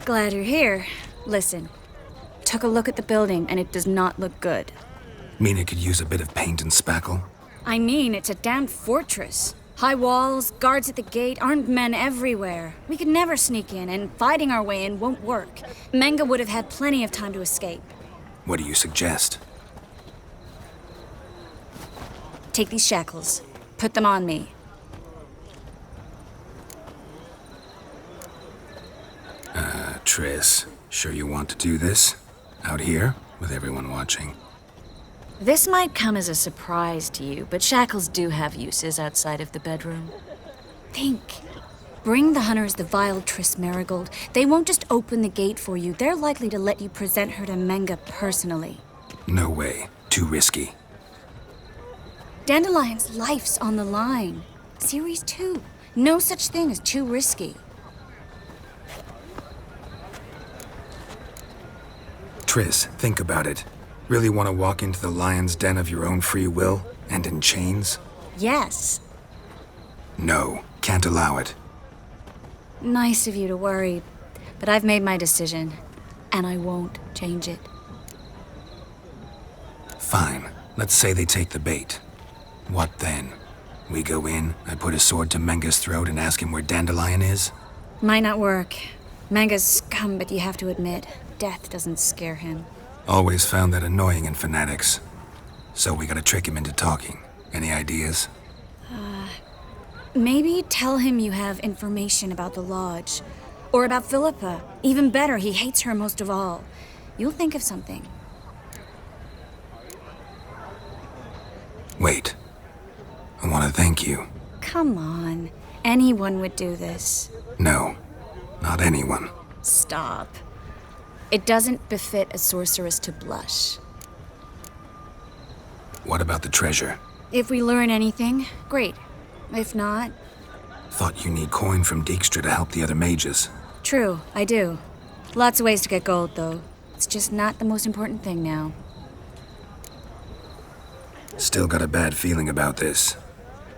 Glad you're here. Listen, took a look at the building and it does not look good. Mean it could use a bit of paint and spackle? I mean, it's a damn fortress. High walls, guards at the gate, armed men everywhere. We could never sneak in, and fighting our way in won't work. Menge would have had plenty of time to escape. What do you suggest? Take these shackles. Put them on me. Triss, sure you want to do this? Out here, with everyone watching? This might come as a surprise to you, but shackles do have uses outside of the bedroom. Think. Bring the hunters the vile Triss Marigold. They won't just open the gate for you. They're likely to let you present her to Menge personally. No way. Too risky. Dandelion's life's on the line. Series 2. No such thing as too risky. Triss, think about it. Really want to walk into the lion's den of your own free will, and in chains? Yes. No, can't allow it. Nice of you to worry, but I've made my decision, and I won't change it. Fine. Let's say they take the bait. What then? We go in, I put a sword to Menge's throat and ask him where Dandelion is? Might not work. Menge's scum, but you have to admit, death doesn't scare him. Always found that annoying in fanatics. So we gotta trick him into talking. Any ideas? Maybe tell him you have information about the lodge. Or about Philippa. Even better, he hates her most of all. You'll think of something. Wait. I want to thank you. Come on. Anyone would do this. No, not anyone. Stop. It doesn't befit a sorceress to blush. What about the treasure? If we learn anything, great. If not... Thought you need coin from Dijkstra to help the other mages. True, I do. Lots of ways to get gold, though. It's just not the most important thing now. Still got a bad feeling about this.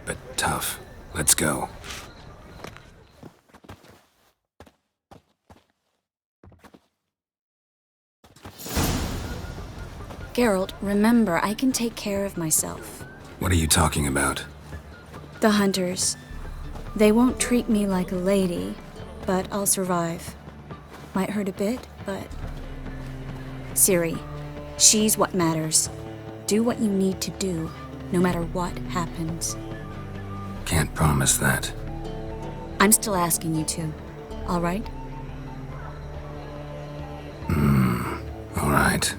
But tough. Let's go. Geralt, remember, I can take care of myself. What are you talking about? The hunters. They won't treat me like a lady, but I'll survive. Might hurt a bit, but... Ciri, she's what matters. Do what you need to do, no matter what happens. Can't promise that. I'm still asking you to, all right? All right.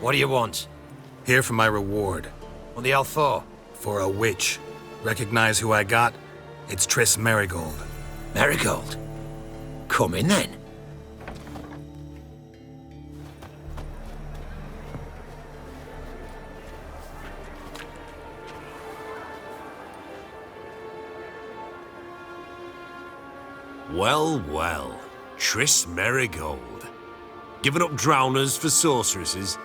What do you want? Here for my reward. On the Althor? For a witch. Recognize who I got? It's Triss Marigold. Marigold? Come in then. Well, well. Triss Marigold. Giving up drowners for sorceresses?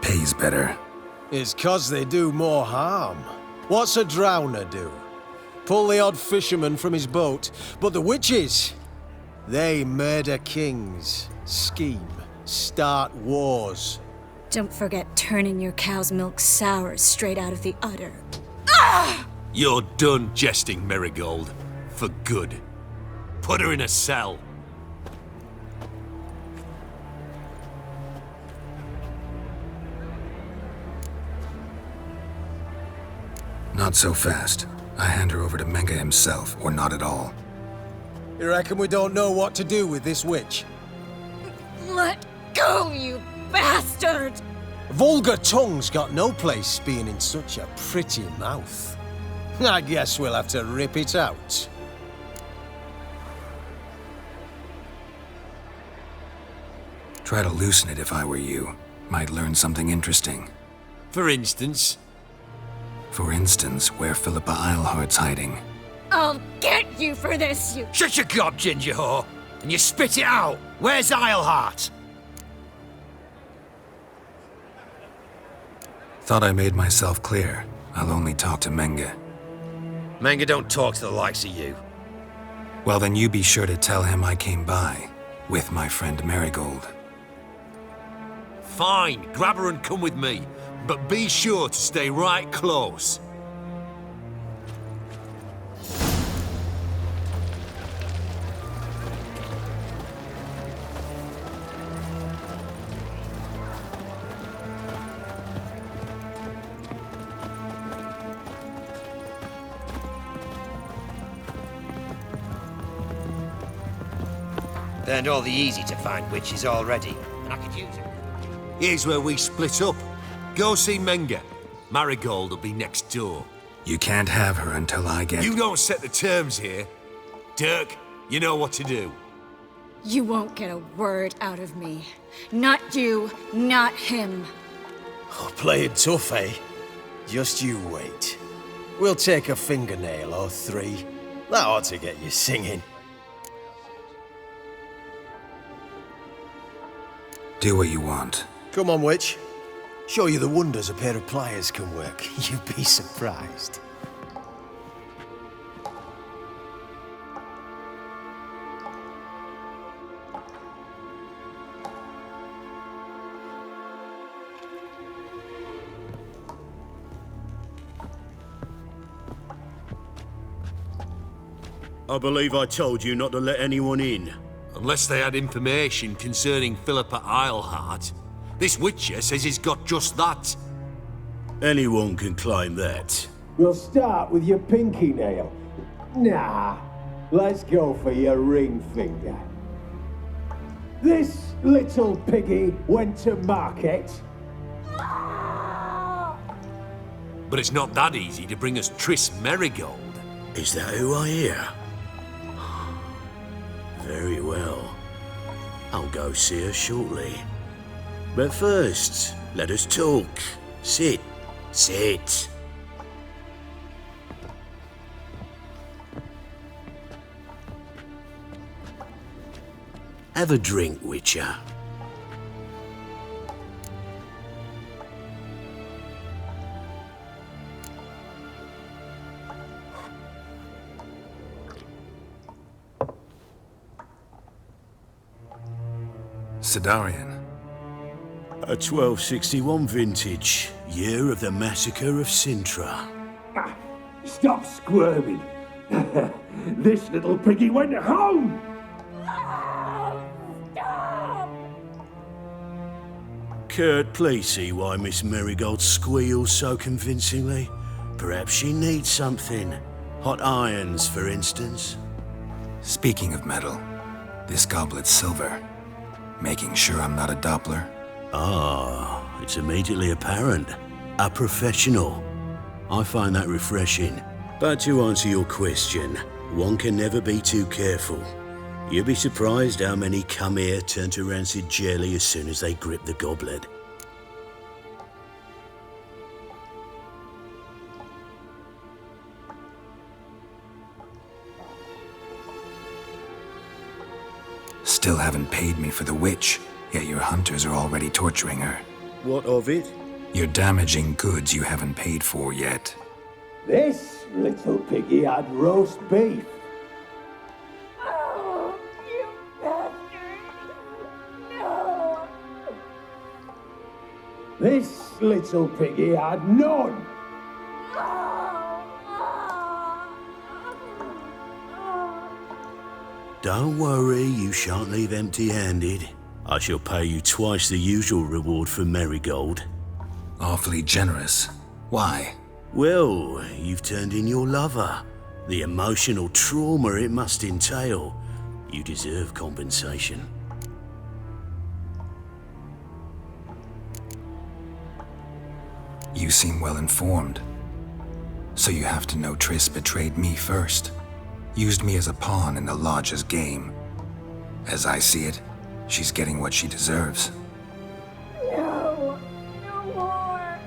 Pays better. It's 'cause they do more harm. What's a drowner do? Pull the odd fisherman from his boat. But the witches, they murder kings, scheme, start wars. Don't forget turning your cow's milk sour straight out of the udder. You're done jesting, Marigold. For good. Put her in a cell. Not so fast. I hand her over to Menge himself, or not at all. You reckon we don't know what to do with this witch? Let go, you bastard! Vulgar tongue's got no place being in such a pretty mouth. I guess we'll have to rip it out. Try to loosen it if I were you. Might learn something interesting. For instance? For instance, where Philippa Eilhart's hiding. I'll get you for this, you... Shut your gob, ginger whore, and you spit it out. Where's Eilhart? Thought I made myself clear. I'll only talk to Menge. Menge don't talk to the likes of you. Well, then you be sure to tell him I came by, with my friend Marigold. Fine, grab her and come with me. But be sure to stay right close. Learned all the easy-to-find witches already, and I could use them. Here's where we split up. Go see Menge. Marigold will be next door. You can't have her until I get... You don't set the terms here. Dirk, you know what to do. You won't get a word out of me. Not you, not him. Oh, playing tough, eh? Just you wait. We'll take a fingernail or three. That ought to get you singing. Do what you want. Come on, witch. Show you the wonders a pair of pliers can work. You'd be surprised. I believe I told you not to let anyone in. Unless they had information concerning Philippa Eilhart. This Witcher says he's got just that. Anyone can claim that. We'll start with your pinky nail. Nah, let's go for your ring finger. This little piggy went to market. But it's not that easy to bring us Triss Merigold. Is that who I hear? Very well. I'll go see her shortly. But first, let us talk. Sit. Sit. Have a drink, Witcher. Sidarian. A 1261 vintage, year of the massacre of Sintra. Stop squirming. This little piggy went home. Kurt, please see why Miss Merigold squeals so convincingly. Perhaps she needs something. Hot irons, for instance. Speaking of metal, this goblet's silver. Making sure I'm not a Doppler. Ah, it's immediately apparent. A professional. I find that refreshing. But to answer your question, one can never be too careful. You'll be surprised how many come here turn to rancid jelly as soon as they grip the goblet. Still haven't paid me for the witch, yet your hunters are already torturing her. What of it? You're damaging goods you haven't paid for yet. This little piggy had roast beef. Oh, you bastard! No! This little piggy had none. Don't worry, you shan't leave empty-handed. I shall pay you twice the usual reward for Merigold. Awfully generous. Why? Well, you've turned in your lover. The emotional trauma it must entail. You deserve compensation. You seem well informed. So you have to know Triss betrayed me first. Used me as a pawn in the Lodge's game. As I see it, she's getting what she deserves. No! No more!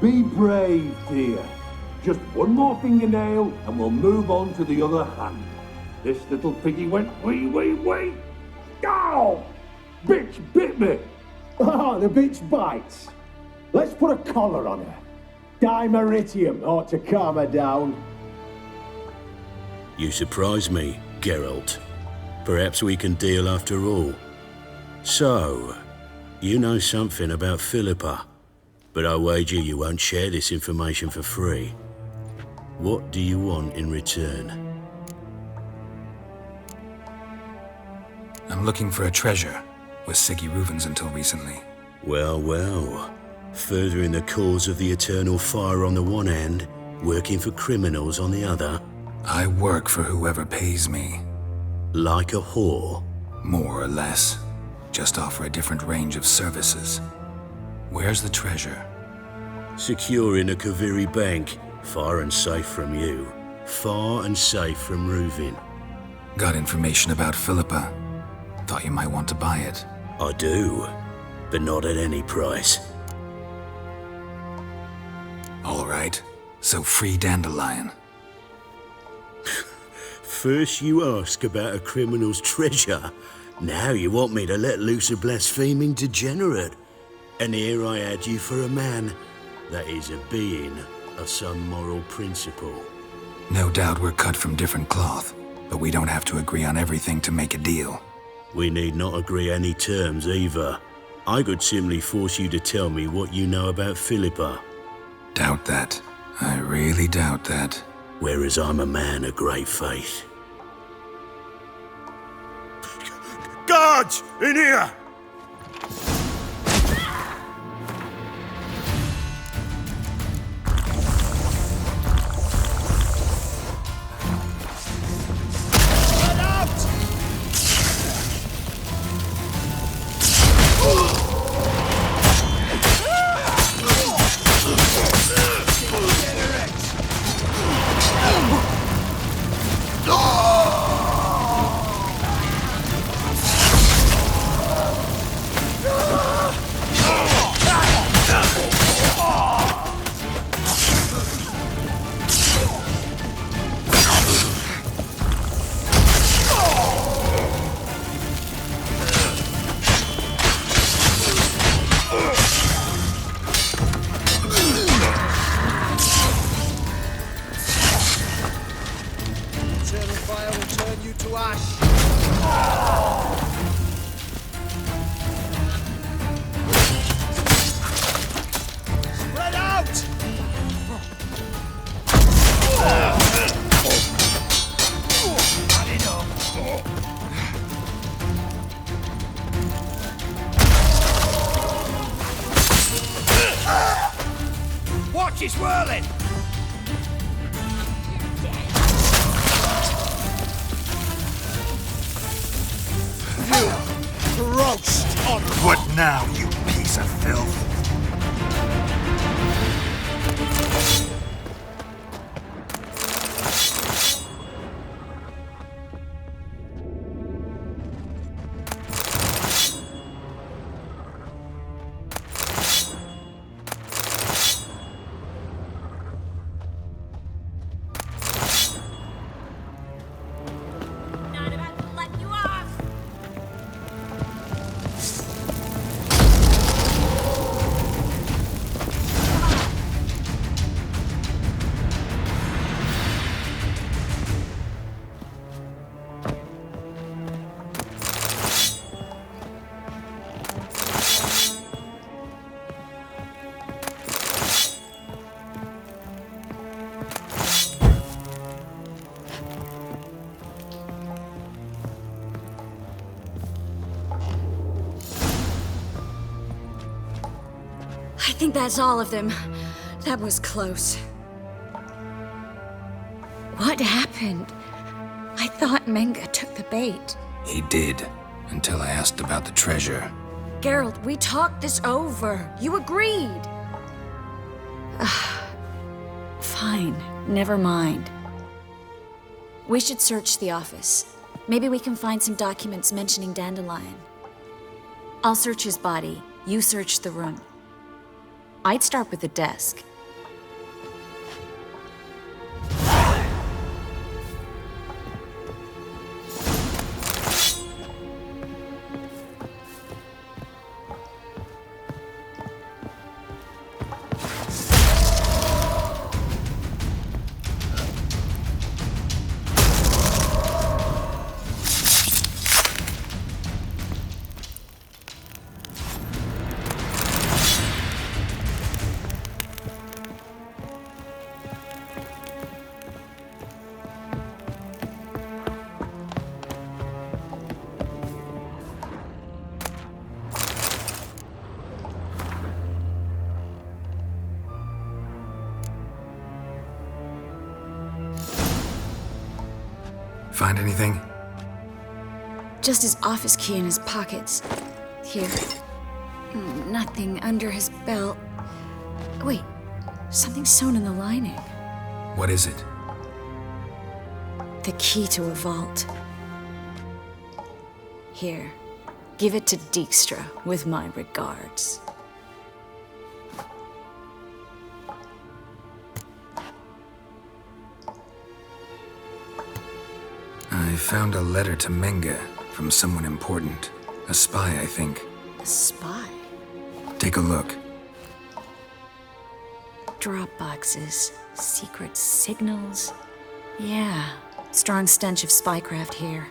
Be brave, dear. Just one more fingernail and we'll move on to the other hand. This little piggy went wee. Ow! Bitch bit me! Oh, the bitch bites. Let's put a collar on her. Dimeritium ought to calm her down. You surprise me, Geralt. Perhaps we can deal after all. So, you know something about Philippa, but I wager you won't share this information for free. What do you want in return? I'm looking for a treasure. Was Siggy Reuven's until recently. Well. Furthering the cause of the eternal fire on the one hand, working for criminals on the other. I work for whoever pays me. Like a whore? More or less. Just offer a different range of services. Where's the treasure? Secure in a Kaviri bank. Far and safe from you. Far and safe from Reuven. Got information about Philippa. Thought you might want to buy it. I do, but not at any price. All right, so free Dandelion. First you ask about a criminal's treasure. Now you want me to let loose a blaspheming degenerate. And here I had you for a man. That is a being of some moral principle. No doubt we're cut from different cloth, but we don't have to agree on everything to make a deal. We need not agree any terms either. I could simply force you to tell me what you know about Philippa. Doubt that. I really doubt that. Whereas I'm a man of great faith. Guards! In here! Watch it swirling! Roast on what now, you piece of filth? Not about to let you off. I think that's all of them. That was close. What happened? I thought Menge took the bait. He did, until I asked about the treasure. Geralt, we talked this over. You agreed. Fine, never mind. We should search the office. Maybe we can find some documents mentioning Dandelion. I'll search his body. You search the room. I'd start with the desk. Find anything? Just his office key in his pockets. Here. Nothing under his belt. Wait, something sewn in the lining. What is it? The key to a vault. Here, give it to Dijkstra with my regards. I found a letter to Menge from someone important. A spy, I think. A spy? Take a look. Drop boxes, secret signals. Yeah, strong stench of spycraft here.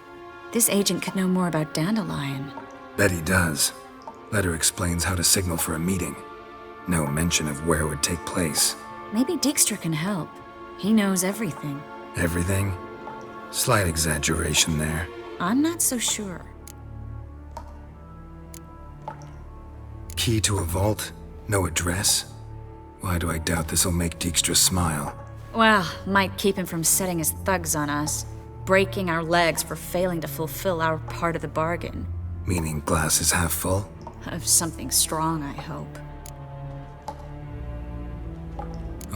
This agent could know more about Dandelion. Bet he does. Letter explains how to signal for a meeting. No mention of where it would take place. Maybe Dijkstra can help. He knows everything. Everything? Slight exaggeration there. I'm not so sure. Key to a vault? No address? Why do I doubt this'll make Dijkstra smile? Well, might keep him from setting his thugs on us. Breaking our legs for failing to fulfill our part of the bargain. Meaning glass is half full? Of something strong, I hope.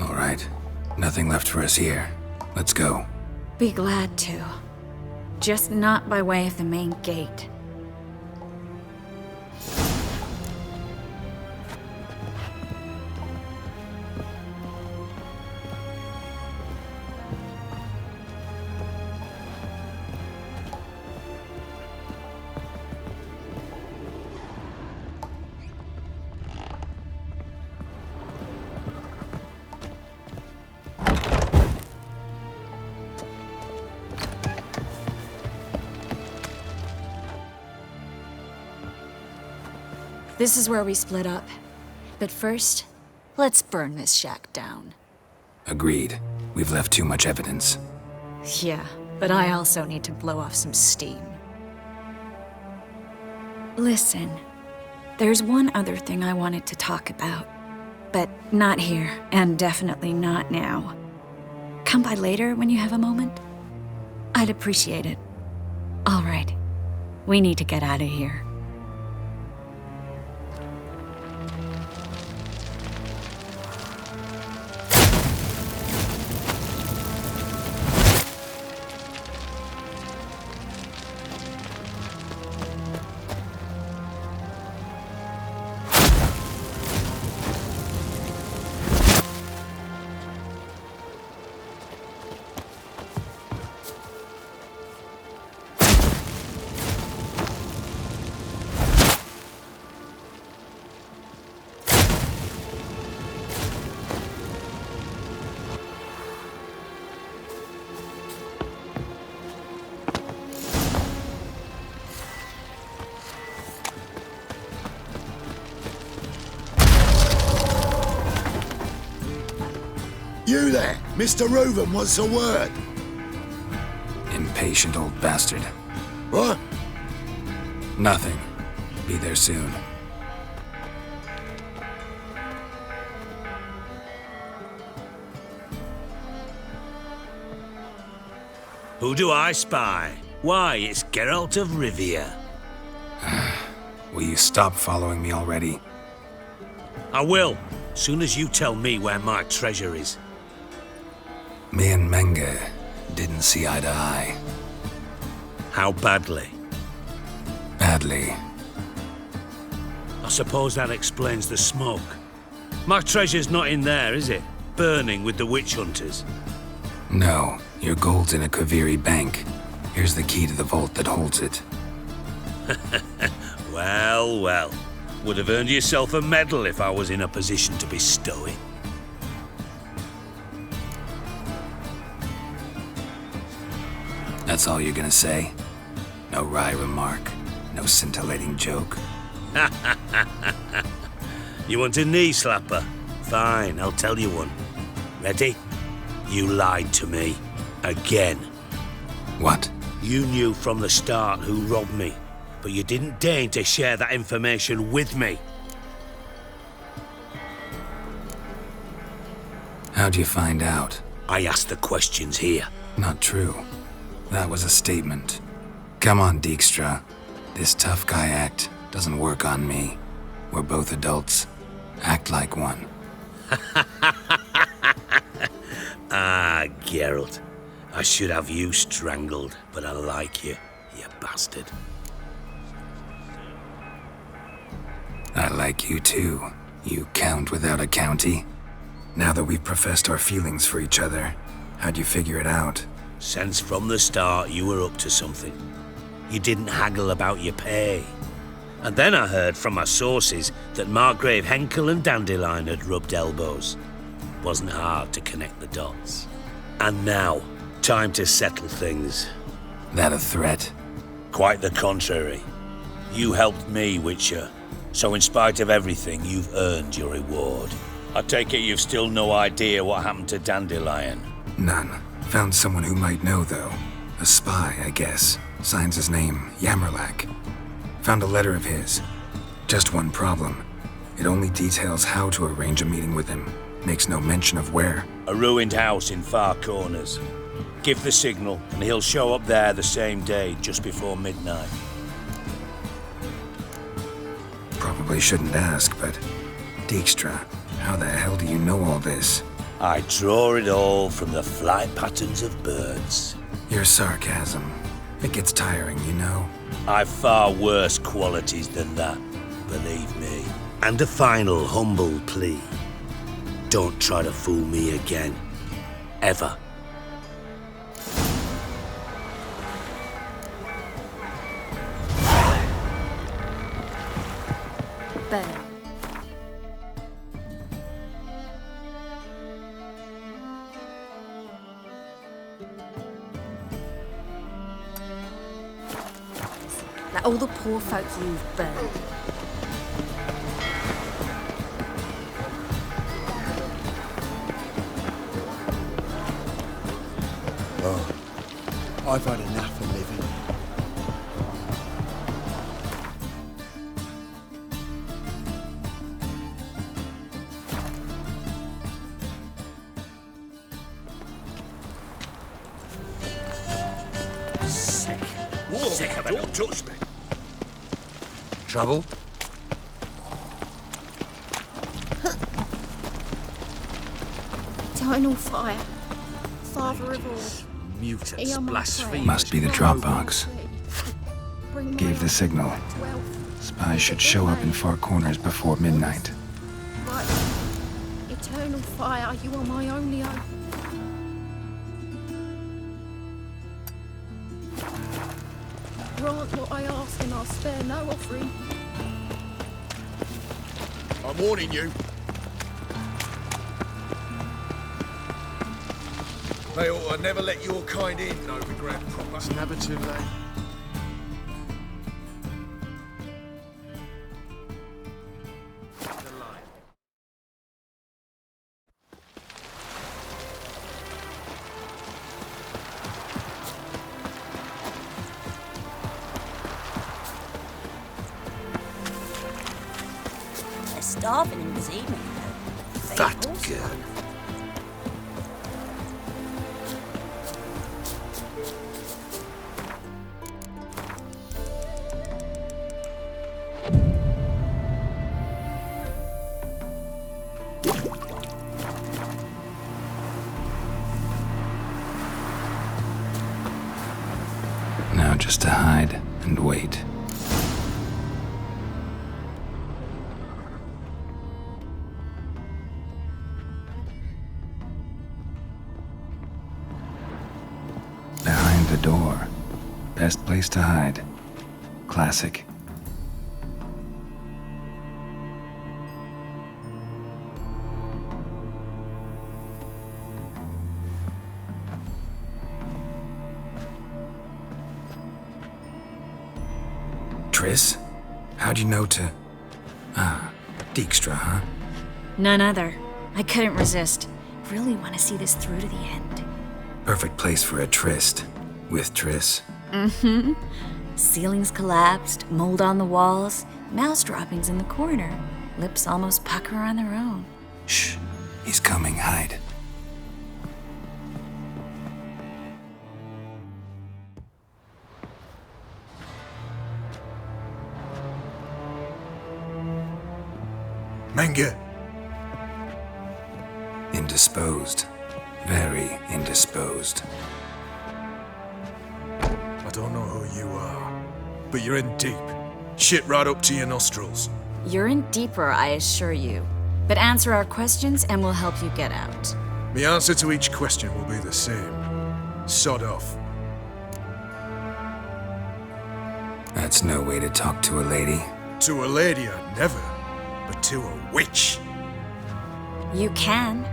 All right. Nothing left for us here. Let's go. Be glad to. Just not by way of the main gate. This is where we split up. But first, let's burn this shack down. Agreed. We've left too much evidence. Yeah, but I also need to blow off some steam. Listen, there's one other thing I wanted to talk about. But not here, and definitely not now. Come by later when you have a moment? I'd appreciate it. All right. We need to get out of here. You there! Mr. Reuven wants a word. Impatient old bastard. What? Nothing. Be there soon. Who do I spy? Why, it's Geralt of Rivia. Will you stop following me already? I will, soon as you tell me where my treasure is. Me and Menge didn't see eye to eye. How badly? Badly. I suppose that explains the smoke. My treasure's not in there, is it? Burning with the witch hunters. No, your gold's in a Kaviri bank. Here's the key to the vault that holds it. Well, well. Would have earned yourself a medal if I was in a position to bestow it. That's all you're gonna say? No wry remark, no scintillating joke. You want a knee slapper? Fine, I'll tell you one. Ready? You lied to me. Again. What? You knew from the start who robbed me, but you didn't deign to share that information with me. How'd you find out? I asked the questions here. Not true. That was a statement. Come on, Dijkstra. This tough guy act doesn't work on me. We're both adults. Act like one. Ah, Geralt. I should have you strangled, but I like you, you bastard. I like you too, you count without a county. Now that we've professed our feelings for each other, how'd you figure it out? Since from the start you were up to something. You didn't haggle about your pay. And then I heard from my sources that Margrave Henkel and Dandelion had rubbed elbows. Wasn't hard to connect the dots. And now, time to settle things. That a threat? Quite the contrary. You helped me, Witcher. So in spite of everything, you've earned your reward. I take it you've still no idea what happened to Dandelion? None. Found someone who might know, though. A spy, I guess. Signs his name, Yammerlak. Found a letter of his. Just one problem. It only details how to arrange a meeting with him. Makes no mention of where. A ruined house in Far Corners. Give the signal, and he'll show up there the same day, just before midnight. Probably shouldn't ask, but... Dijkstra, how the hell do you know all this? I draw it all from the flight patterns of birds. Your sarcasm. It gets tiring, you know. I've far worse qualities than that, believe me. And a final humble plea. Don't try to fool me again. Ever. Burn. Like all the poor folk you've burned. Oh, I've had enough of living. Sick. Sick of it. Don't touch me. Trouble? Eternal fire, Father of all. Mutants, blasphemers. Must be the Dropbox. Gave the signal. Spies should show up in Far Corners before midnight. Right. Eternal fire, you are my only hope. Grant what I ask and I'll spare no offering. I'm warning you. They ought to never let your kind in, Novigrad proper. It's never too late. They're starving in this evening, though. That girl. Now just to hide and wait. Behind the door. Best place to hide. Classic. Triss? How'd you know to... Ah, Dijkstra, huh? None other. I couldn't resist. Really want to see this through to the end. Perfect place for a tryst. With Triss. Mm-hmm. Ceilings collapsed, mold on the walls, mouse droppings in the corner. Lips almost pucker on their own. Shh. He's coming. Hide. indisposed. Very indisposed. I don't know who you are, but you're in deep. Shit right up to your nostrils. You're in deeper, I assure you. But answer our questions and we'll help you get out. The answer to each question will be the same. Sod off. That's no way to talk to a lady. To a lady, I'd never. But to a witch. You can.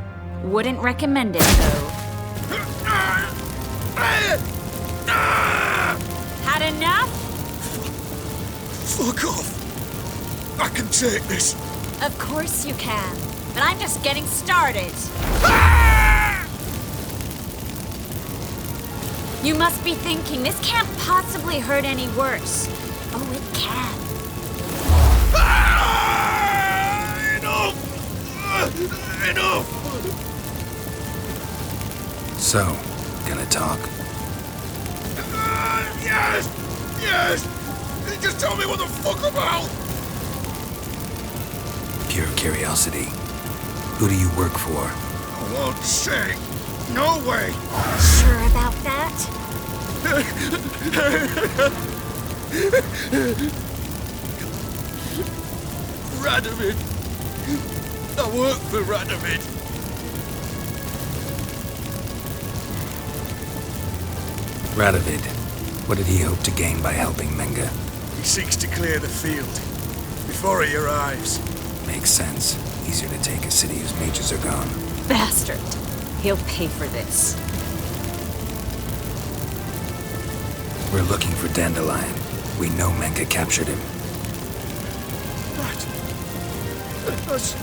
Wouldn't recommend it, though. Had enough? Fuck off. I can take this. Of course you can. But I'm just getting started. You must be thinking, this can't possibly hurt any worse. Oh, it can. Enough! So, gonna talk? Yes! Yes! Just tell me what the fuck about! Pure curiosity. Who do you work for? I won't say. No way! Sure about that? Radovid. I work for Radovid. Radovid. What did he hope to gain by helping Menge? He seeks to clear the field before he arrives. Makes sense. Easier to take a city whose mages are gone. Bastard. He'll pay for this. We're looking for Dandelion. We know Menge captured him. That's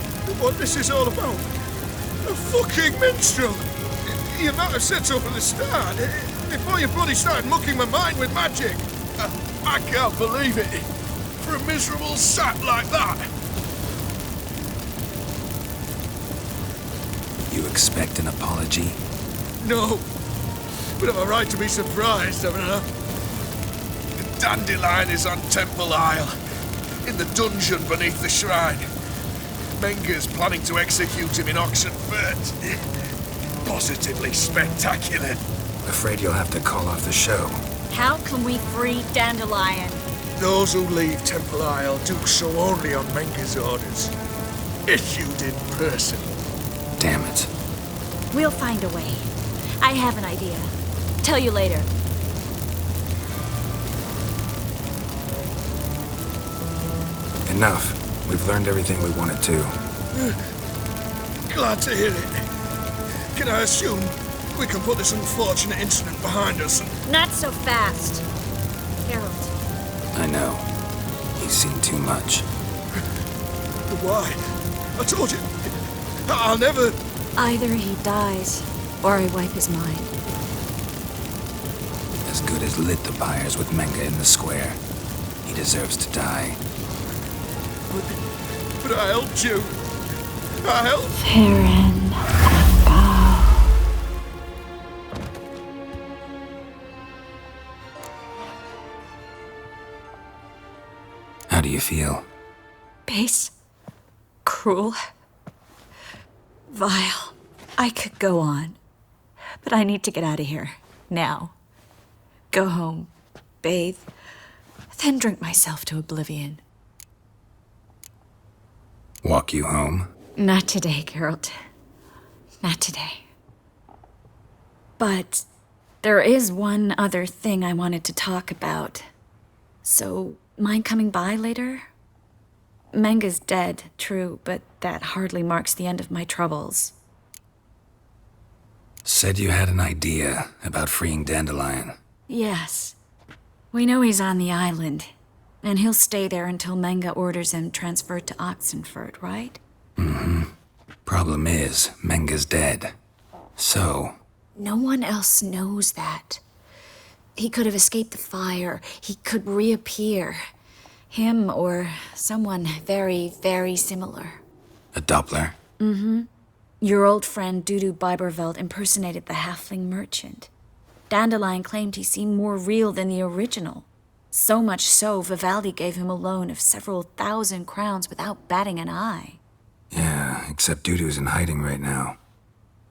what this is all about. A fucking minstrel! You might have said so from the start, before you bloody started mucking my mind with magic. I can't believe it. For a miserable sap like that. You expect an apology? No. But I've a right to be surprised, haven't I? The Dandelion is on Temple Isle, in the dungeon beneath the shrine. Menge's planning to execute him in Oxenfurt. Positively spectacular. Afraid you'll have to call off the show. How can we free Dandelion? Those who leave Temple Isle do so only on Menge's orders. Issued in person. Damn it. We'll find a way. I have an idea. Tell you later. Enough. We've learned everything we wanted to. Glad to hear it. Can I assume we can put this unfortunate incident behind us and... Not so fast. Harold. I know. He's seen too much. Why? I told you. I'll never... Either he dies, or I wipe his mind. As good as lit the pyres with Menge in the square. He deserves to die. But I helped you. I helped... Farron and go. How do you feel? Base. Cruel. Vile. I could go on. But I need to get out of here. Now. Go home. Bathe. Then drink myself to oblivion. Walk you home? Not today, Geralt. Not today. But there is one other thing I wanted to talk about. So, mind coming by later? Menge's dead, true, but that hardly marks the end of my troubles. Said you had an idea about freeing Dandelion. Yes. We know he's on the island, and he'll stay there until Menge orders him transferred to Oxenfurt, right? Mm-hmm. Problem is, Menge's dead. So... No one else knows that. He could have escaped the fire. He could reappear. Him or someone very, very similar. A Doppler? Mm-hmm. Your old friend Dudu Biberveld impersonated the halfling merchant. Dandelion claimed he seemed more real than the original. So much so, Vivaldi gave him a loan of several thousand crowns without batting an eye. Yeah, except Dudu's in hiding right now.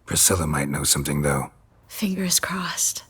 Priscilla might know something, though. Fingers crossed.